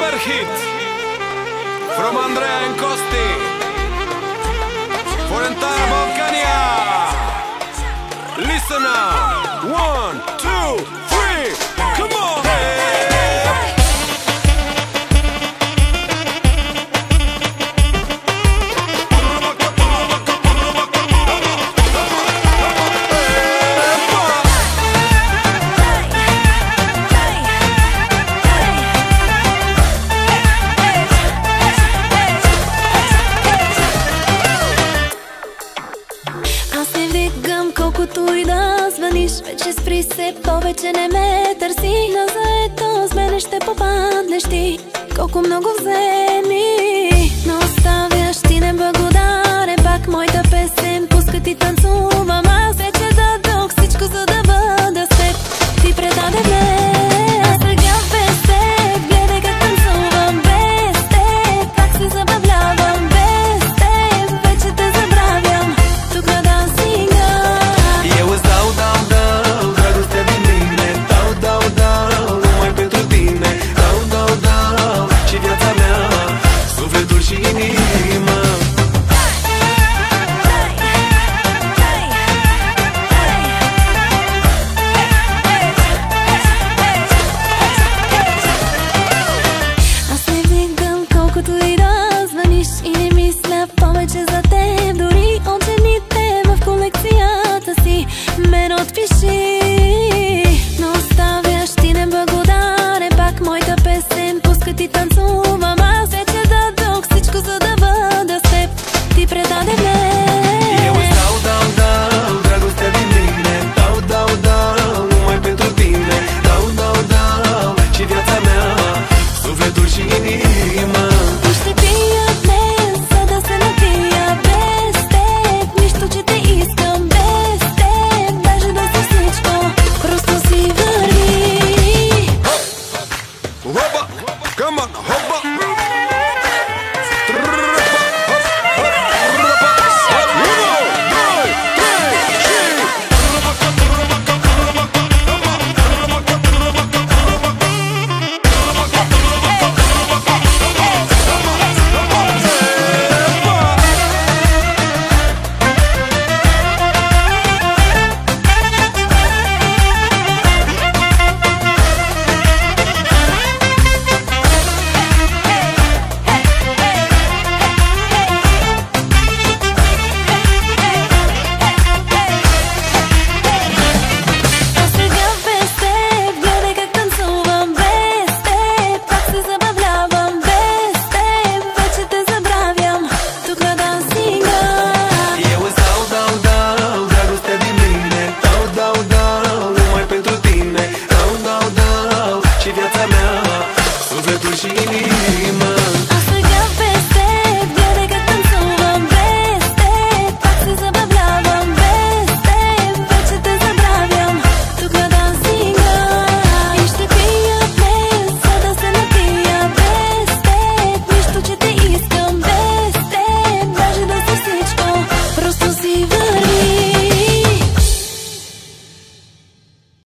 super hit from Andrea and Costi for entire Balkania. Listen now. 1, 2, 3. Come on. Колкото и да звъниш, вече спри се, повече не ме търси. На заетост мене ще попаднеш ти. Колко много вземи, но оставяш ти неблагодарен. Пак моята песен